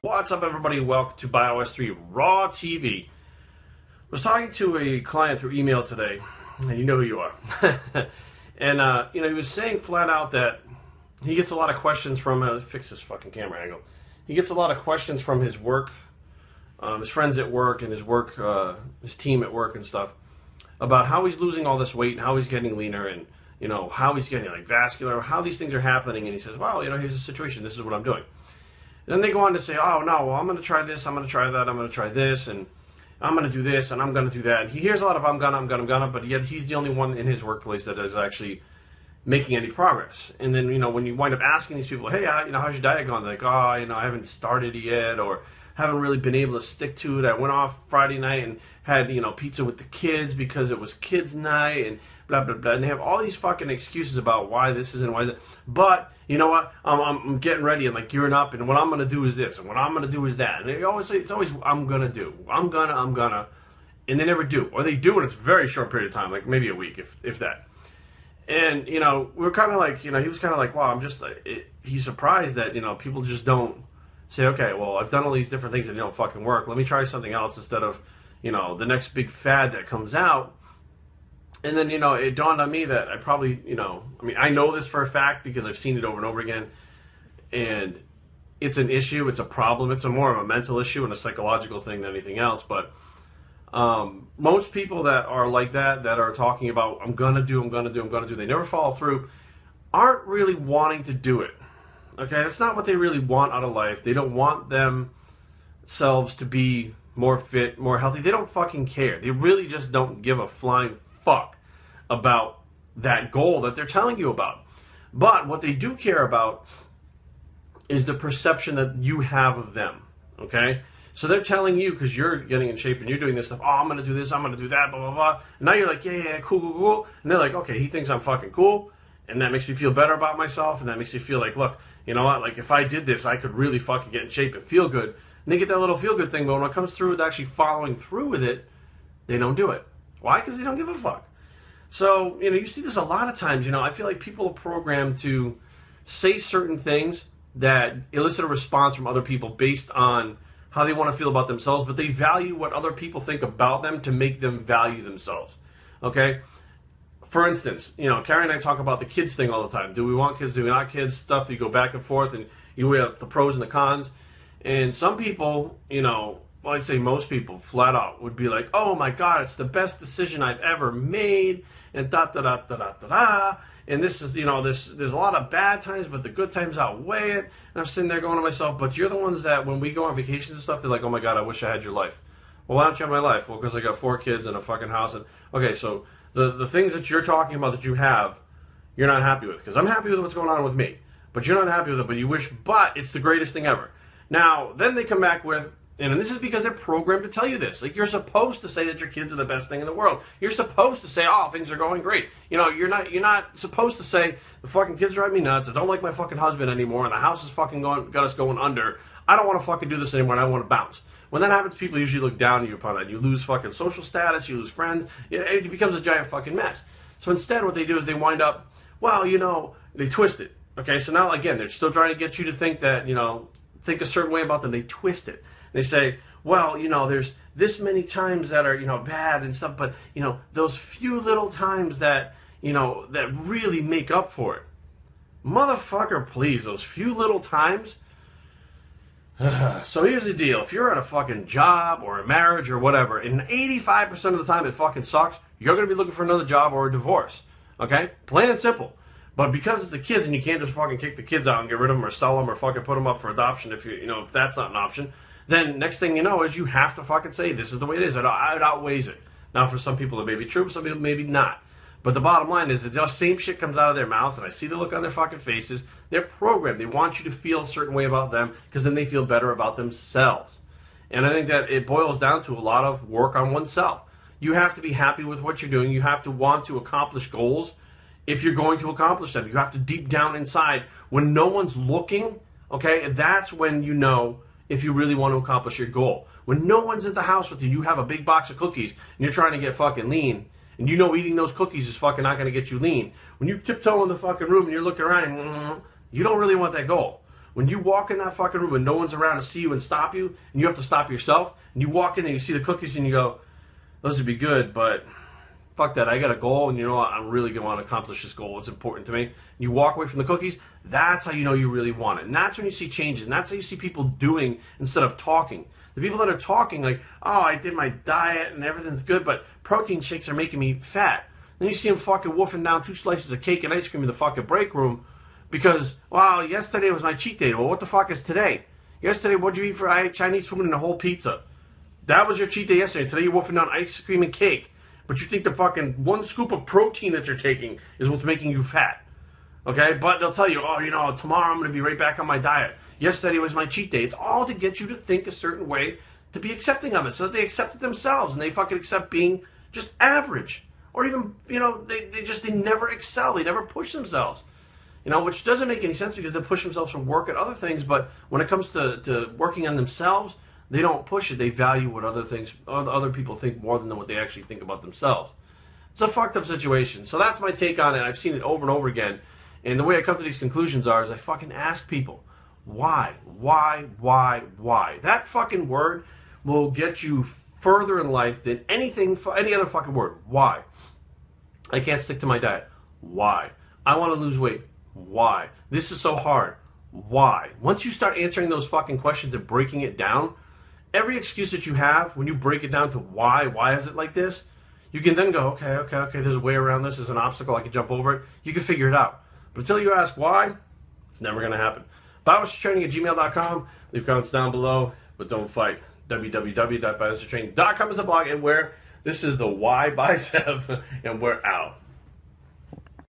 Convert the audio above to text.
What's up, everybody? Welcome to Bios3 Raw TV. I was talking to a client through email today, and you know who you are. And he was saying flat out that he gets a lot of questions from fix this fucking camera angle. He gets a lot of questions from his work, his friends at work, and his team at work and stuff about how he's losing all this weight and how he's getting leaner and how he's getting like vascular, how these things are happening. And he says, "Well, here's the situation. This is what I'm doing." And then they go on to say, "Oh no, well, I'm going to try this, I'm going to try that, I'm going to try this, and I'm going to do this, and I'm going to do that." And he hears a lot of I'm gonna, but yet he's the only one in his workplace that is actually making any progress. And then, when you wind up asking these people, "Hey, how's your diet gone?" They're like, "Oh, I haven't started it yet, or haven't really been able to stick to it. I went off Friday night and had, pizza with the kids because it was kids' night, and blah, blah, blah." And they have all these fucking excuses about why this is and why that. But, you know what? I'm getting ready and like gearing up, and what I'm going to do is this, and what I'm going to do is that. And they always say, it's always, I'm going to do. I'm gonna. And they never do. Or they do, and it's a very short period of time, like maybe a week, if that. And, we're kind of like, he was kind of like, wow, he's surprised that, people just don't say, okay, well, I've done all these different things that don't fucking work. Let me try something else instead of, the next big fad that comes out. And then, it dawned on me that I probably, I know this for a fact because I've seen it over and over again. And it's an issue, it's a problem, it's more of a mental issue and a psychological thing than anything else. But most people that are like that are talking about, I'm going to do, they never follow through, aren't really wanting to do it. Okay, that's not what they really want out of life. They don't want themselves to be more fit, more healthy. They don't fucking care. They really just don't give a flying fuck about that goal that they're telling you about. But what they do care about is the perception that you have of them. Okay? So they're telling you, because you're getting in shape and you're doing this stuff, "Oh, I'm going to do this, I'm going to do that, blah, blah, blah." And now you're like, yeah, cool. And they're like, okay, he thinks I'm fucking cool. And that makes me feel better about myself. And that makes me feel like, look, you know what? Like, if I did this, I could really fucking get in shape and feel good. And they get that little feel good thing, but when it comes through with actually following through with it, they don't do it. Why? Because they don't give a fuck. So, you see this a lot of times. I feel like people are programmed to say certain things that elicit a response from other people based on how they want to feel about themselves, but they value what other people think about them to make them value themselves. Okay? For instance, Kari and I talk about the kids thing all the time. Do we want kids? Do we not kids? Stuff. You go back and forth, and you weigh up the pros and the cons. And some people, well, I'd say most people, flat out, would be like, "Oh my God, it's the best decision I've ever made," and da-da-da-da-da-da-da. And this is, there's a lot of bad times, but the good times outweigh it. And I'm sitting there going to myself, but you're the ones that, when we go on vacations and stuff, they're like, "Oh my God, I wish I had your life." Well, why don't you have my life? Well, because I got 4 kids and a fucking house. And okay, so the things that you're talking about that you have, you're not happy with. Because I'm happy with what's going on with me. But you're not happy with it, but you wish, but it's the greatest thing ever. Now, then they come back with, and this is because they're programmed to tell you this. Like, you're supposed to say that your kids are the best thing in the world. You're supposed to say, "Oh, things are going great." You're not supposed to say, "The fucking kids drive me nuts. I don't like my fucking husband anymore, and the house is fucking got us going under. I don't want to fucking do this anymore, and I want to bounce." When that happens, people usually look down on you upon that. You lose fucking social status, you lose friends. It becomes a giant fucking mess. So instead, what they do is they wind up, well, they twist it. Okay, so now, again, they're still trying to get you to think that, think a certain way about them. They twist it. They say, well, there's this many times that are, bad and stuff, but, those few little times that, that really make up for it. Motherfucker, please, those few little times. So here's the deal. If you're at a fucking job or a marriage or whatever, and 85% of the time it fucking sucks, you're going to be looking for another job or a divorce. Okay? Plain and simple. But because it's the kids and you can't just fucking kick the kids out and get rid of them or sell them or fucking put them up for adoption if if that's not an option, then next thing you know is you have to fucking say, this is the way it is. It outweighs it. Now, for some people it may be true, some people maybe not. But the bottom line is that the same shit comes out of their mouths, and I see the look on their fucking faces. They're programmed. They want you to feel a certain way about them because then they feel better about themselves. And I think that it boils down to a lot of work on oneself. You have to be happy with what you're doing. You have to want to accomplish goals if you're going to accomplish them. You have to deep down inside, when no one's looking, okay, that's when you know if you really want to accomplish your goal. When no one's at the house with you, you have a big box of cookies, and you're trying to get fucking lean, and eating those cookies is fucking not going to get you lean. When you tiptoe in the fucking room and you're looking around, and you don't really want that goal. When you walk in that fucking room and no one's around to see you and stop you, and you have to stop yourself, and you walk in and you see the cookies and you go, those would be good, but fuck that, I got a goal, and you know what, I'm really going to want to accomplish this goal. It's important to me. And you walk away from the cookies, that's how you know you really want it. And that's when you see changes, and that's how you see people doing instead of talking. The people that are talking like, oh, I did my diet and everything's good, but protein shakes are making me fat. Then you see them fucking wolfing down 2 slices of cake and ice cream in the fucking break room because, wow, yesterday was my cheat day. Well, what the fuck is today? Yesterday, what'd you eat for Chinese food and a whole pizza? That was your cheat day yesterday. Today you're wolfing down ice cream and cake. But you think the fucking 1 scoop of protein that you're taking is what's making you fat. Okay? But they'll tell you, oh, you know, tomorrow I'm going to be right back on my diet. Yesterday was my cheat day. It's all to get you to think a certain way, to be accepting of it, so that they accept it themselves and they fucking accept being just average. Or even, you know, they never excel. They never push themselves. You know, which doesn't make any sense because they push themselves from work and other things, but when it comes to working on themselves, they don't push it. They value what other people think more than what they actually think about themselves. It's a fucked up situation. So that's my take on it. I've seen it over and over again. And the way I come to these conclusions is I fucking ask people, why? That fucking word will get you further in life than any other fucking word. Why? I can't stick to my diet. Why? I want to lose weight. Why? This is so hard. Why? Once you start answering those fucking questions and breaking it down, every excuse that you have, when you break it down to why is it like this, you can then go, okay, there's a way around this, there's an obstacle, I can jump over it, you can figure it out. But until you ask why, it's never going to happen. BioStraining@gmail.com, leave comments down below, but don't fight. www.biostraining.com is a blog, and where this is the Why Bicep, and we're out.